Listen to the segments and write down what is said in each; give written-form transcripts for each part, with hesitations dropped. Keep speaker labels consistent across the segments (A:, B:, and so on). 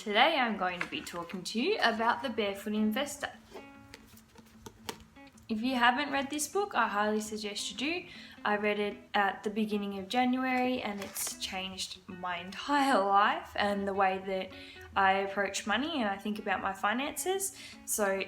A: Today I'm going to be talking to you about The Barefoot Investor. If you haven't read this book, I highly suggest you do. I read it at the beginning of January and it's changed my entire life and the way that I approach money and I think about my finances. So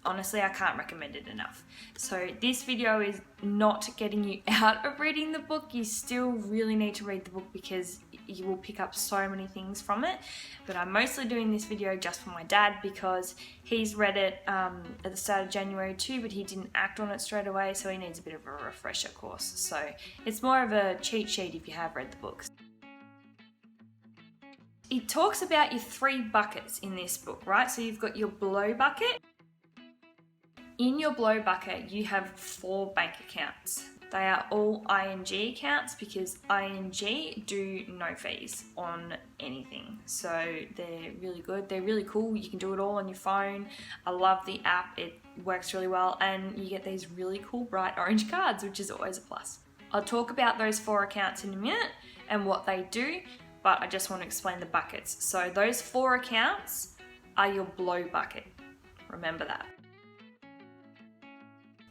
A: honestly, I can't recommend it enough. So this video is not getting you out of reading the book. You still really need to read the book because you will pick up so many things from it. But I'm mostly doing this video just for my dad because he's read it at the start of January too, but he didn't act on it straight away, so he needs a bit of a refresher course. So it's more of a cheat sheet if you have read the books. It talks about your three buckets in this book, right? So you've got your blow bucket. In your blow bucket, you have 4 bank accounts. They are all ING accounts because ING do no fees on anything. So they're really good. They're really cool. You can do it all on your phone. I love the app. It works really well. And you get these really cool bright orange cards, which is always a plus. I'll talk about those 4 accounts in a minute and what they do, but I just want to explain the buckets. So those 4 accounts are your blow bucket. Remember that.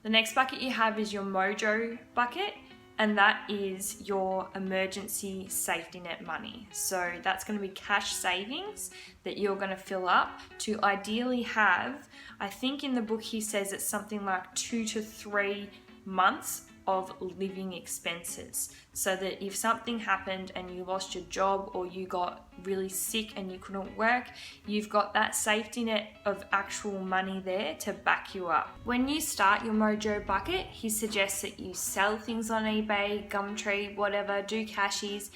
A: The next bucket you have is your Mojo bucket, and that is your emergency safety net money. So that's going to be cash savings that you're going to fill up to ideally have, I think in the book he says it's something like 2 to 3 months of living expenses, so that if something happened and you lost your job or you got really sick and you couldn't work, you've got that safety net of actual money there to back you up. When you start your Mojo bucket, he suggests that you sell things on eBay, Gumtree, whatever, do cashies,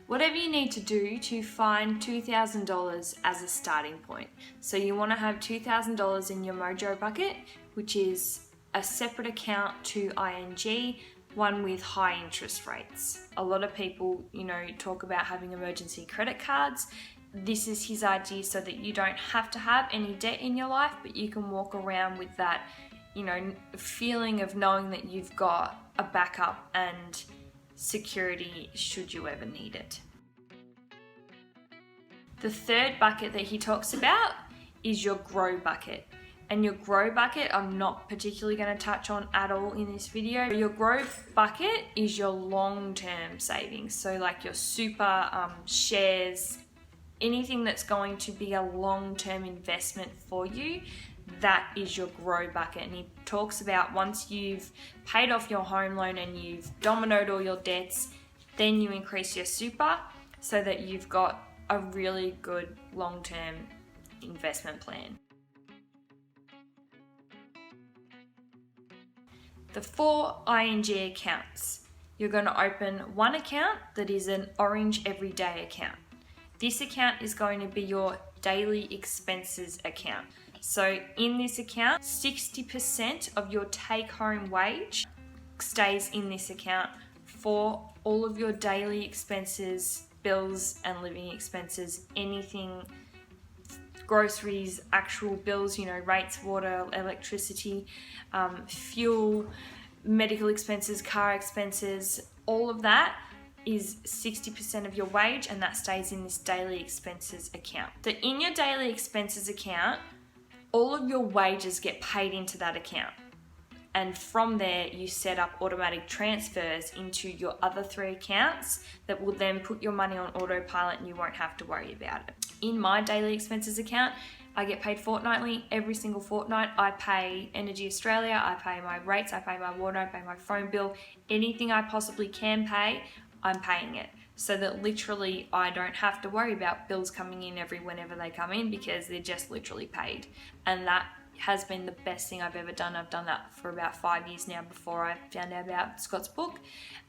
A: whatever you need to do to find $2,000 as a starting point. So you want to have $2,000 in your Mojo bucket, which is a separate account to ING, one with high interest rates. A lot of people, talk about having emergency credit cards. This is his idea so that you don't have to have any debt in your life, but you can walk around with that, feeling of knowing that you've got a backup and security should you ever need it. The third bucket that he talks about is your grow bucket. And your grow bucket, I'm not particularly going to touch on at all in this video. Your grow bucket is your long-term savings. So like your super shares, anything that's going to be a long-term investment for you, that is your grow bucket. And he talks about once you've paid off your home loan and you've dominoed all your debts, then you increase your super so that you've got a really good long-term investment plan. The 4 ING accounts. You're going to open one account that is an orange everyday account. This account is going to be your daily expenses account. So in this account, 60% of your take-home wage stays in this account for all of your daily expenses, bills and living expenses, anything, groceries, actual bills, rates, water, electricity, fuel, medical expenses, car expenses, all of that is 60% of your wage, and that stays in this daily expenses account. So in your daily expenses account, all of your wages get paid into that account. And from there, you set up automatic transfers into your other 3 accounts that will then put your money on autopilot and you won't have to worry about it. In my daily expenses account, I get paid fortnightly. Every single fortnight, I pay Energy Australia, I pay my rates, I pay my water, I pay my phone bill. Anything I possibly can pay, I'm paying it. So that literally I don't have to worry about bills coming in whenever they come in because they're just literally paid. And that has been the best thing I've ever done. I've done that for about 5 years now before I found out about Scott's book,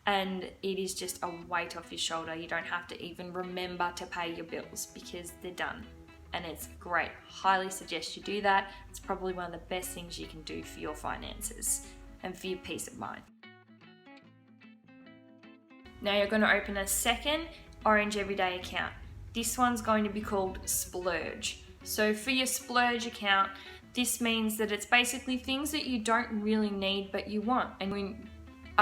A: and it is just a weight off your shoulder. You don't have to even remember to pay your bills because they're done, and it's great. Highly suggest you do that. It's probably one of the best things you can do for your finances and for your peace of mind. Now you're going to open a second orange everyday account. This one's going to be called Splurge. So for your Splurge account, this means that it's basically things that you don't really need but you want. And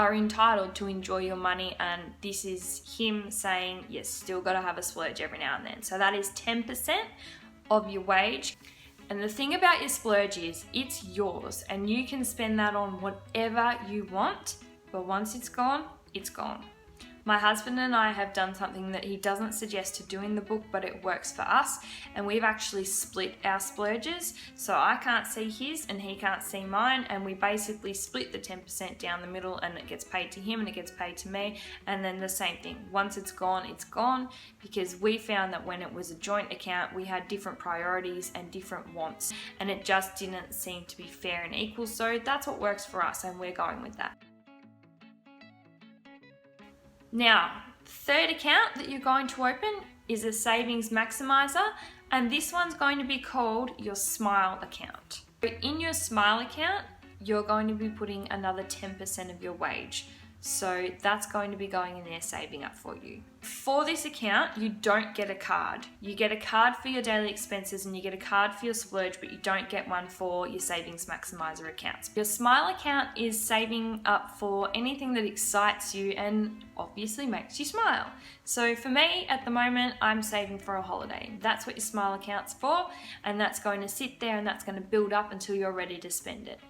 A: are entitled to enjoy your money, and this is him saying, yes, still got to have a splurge every now and then. So that is 10% of your wage. And the thing about your splurge is it's yours and you can spend that on whatever you want, but once it's gone, it's gone. My husband and I have done something that he doesn't suggest to do in the book, but it works for us, and we've actually split our splurges. So I can't see his and he can't see mine, and we basically split the 10% down the middle, and it gets paid to him and it gets paid to me, and then the same thing. Once it's gone, because we found that when it was a joint account, we had different priorities and different wants, and it just didn't seem to be fair and equal. So that's what works for us, and we're going with that. Now, third account that you're going to open is a savings maximizer, and this one's going to be called your Smile account. In your Smile account, you're going to be putting another 10% of your wage. So that's going to be going in there, saving up for you. For this account, you don't get a card. You get a card for your daily expenses and you get a card for your splurge, but you don't get one for your savings maximizer accounts. Your Smile account is saving up for anything that excites you and obviously makes you smile. So for me, at the moment, I'm saving for a holiday. That's what your Smile account's for, and that's going to sit there and that's going to build up until you're ready to spend it.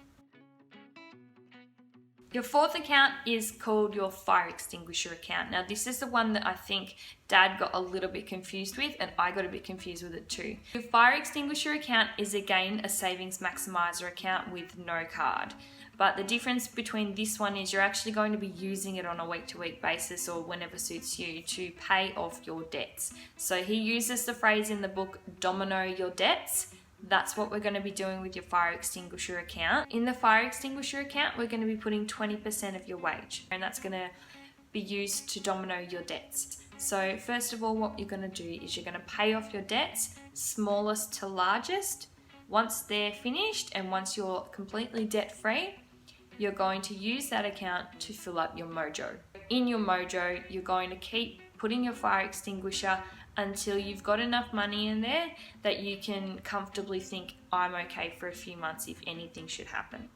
A: Your fourth account is called your fire extinguisher account. Now, this is the one that I think Dad got a little bit confused with, and I got a bit confused with it too. Your fire extinguisher account is again a savings maximizer account with no card. But the difference between this one is you're actually going to be using it on a week-to-week basis or whenever suits you to pay off your debts. So he uses the phrase in the book, domino your debts. That's what we're going to be doing with your fire extinguisher account. In the fire extinguisher account, we're going to be putting 20% of your wage, and that's going to be used to domino your debts. So first of all, what you're going to do is you're going to pay off your debts, smallest to largest. Once they're finished and once you're completely debt-free, you're going to use that account to fill up your mojo. In your mojo, you're going to keep putting your fire extinguisher until you've got enough money in there that you can comfortably think, I'm okay for a few months if anything should happen.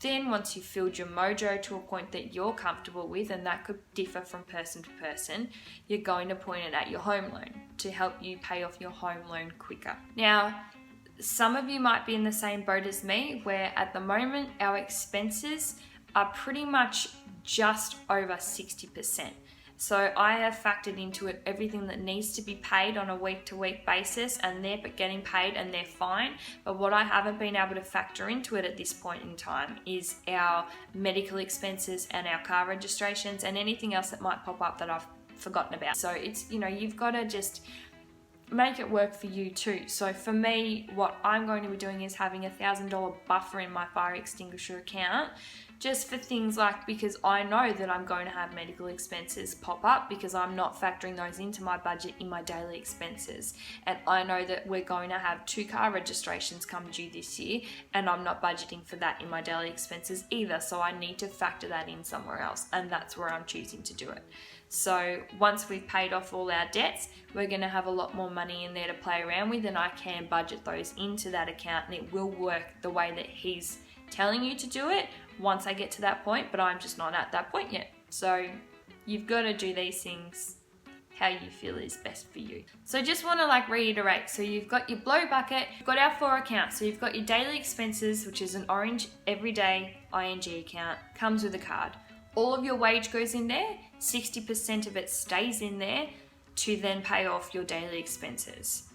A: Then once you've filled your mojo to a point that you're comfortable with, and that could differ from person to person, you're going to point it at your home loan to help you pay off your home loan quicker. Now, some of you might be in the same boat as me, where at the moment our expenses are pretty much just over 60%. So I have factored into it everything that needs to be paid on a week-to-week basis, and they're getting paid and they're fine. But what I haven't been able to factor into it at this point in time is our medical expenses and our car registrations and anything else that might pop up that I've forgotten about. So it's, you've got to just make it work for you too. So for me, what I'm going to be doing is having $1,000 buffer in my fire extinguisher account, just for things like, because I know that I'm going to have medical expenses pop up because I'm not factoring those into my budget in my daily expenses. And I know that we're going to have 2 car registrations come due this year, and I'm not budgeting for that in my daily expenses either. So I need to factor that in somewhere else, and that's where I'm choosing to do it. So once we've paid off all our debts, we're going to have a lot more money in there to play around with, and I can budget those into that account, and it will work the way that he's telling you to do it once I get to that point, but I'm just not at that point yet. So you've got to do these things how you feel is best for you. So just want to reiterate. So you've got your blow bucket, you've got our 4 accounts. So you've got your daily expenses, which is an orange everyday ING account, comes with a card. All of your wage goes in there, 60% of it stays in there to then pay off your daily expenses.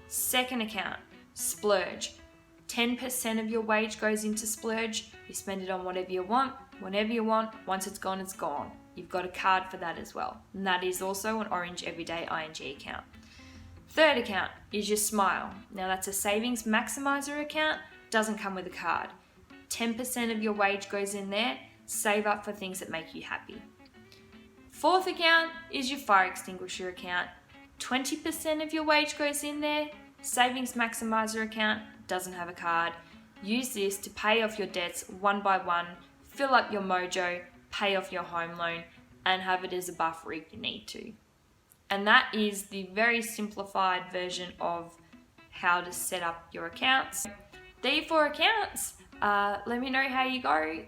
A: Second account, splurge. 10% of your wage goes into splurge. You spend it on whatever you want, whenever you want. Once it's gone, it's gone. You've got a card for that as well. And that is also an orange everyday ING account. Third account is your Smile. Now that's a savings maximizer account, doesn't come with a card. 10% of your wage goes in there. Save up for things that make you happy. Fourth account is your fire extinguisher account. 20% of your wage goes in there. Savings maximizer account, doesn't have a card. Use this to pay off your debts one by one, fill up your mojo, pay off your home loan, and have it as a buffer if you need to. And that is the very simplified version of how to set up your accounts. There are 4 accounts. Let me know how you go.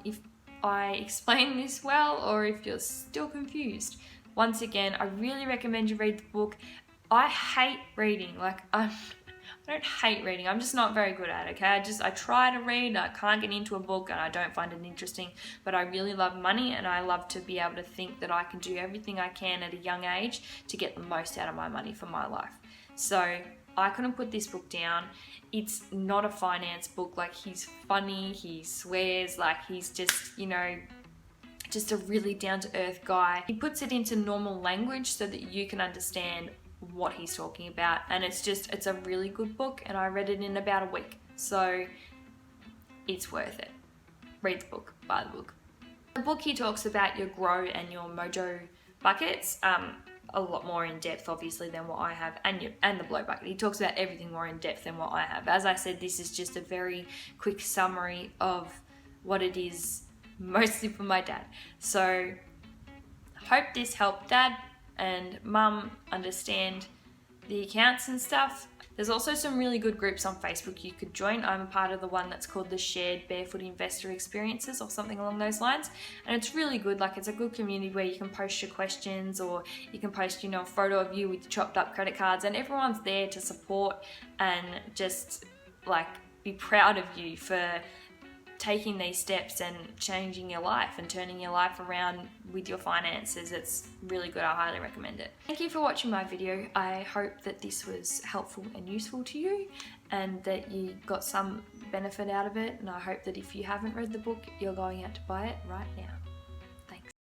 A: If I explain this well or if you're still confused. Once again, I really recommend you read the book. I hate reading, I don't hate reading, I'm just not very good at it, okay? I try to read, I can't get into a book and I don't find it interesting, but I really love money and I love to be able to think that I can do everything I can at a young age to get the most out of my money for my life. So I couldn't put this book down. It's not a finance book, he's funny, he swears, he's just, just a really down-to-earth guy. He puts it into normal language so that you can understand what he's talking about, and it's a really good book, and I read it in about a week, so it's worth it. Read the book, buy the book. The book, he talks about your grow and your mojo buckets, a lot more in depth obviously than what I have, and the blow bucket. He talks about everything more in depth than what I have. As I said, this is just a very quick summary of what it is, mostly for my dad. So hope this helped Dad and Mum understand the accounts and stuff. There's also some really good groups on Facebook you could join. I'm a part of the one that's called the Shared Barefoot Investor Experiences or something along those lines, and it's really good. It's a good community where you can post your questions, or you can post a photo of you with chopped up credit cards, and everyone's there to support and just be proud of you for taking these steps and changing your life and turning your life around with your finances. It's really good. I highly recommend it. Thank you for watching my video. I hope that this was helpful and useful to you and that you got some benefit out of it, and I hope that if you haven't read the book, you're going out to buy it right now.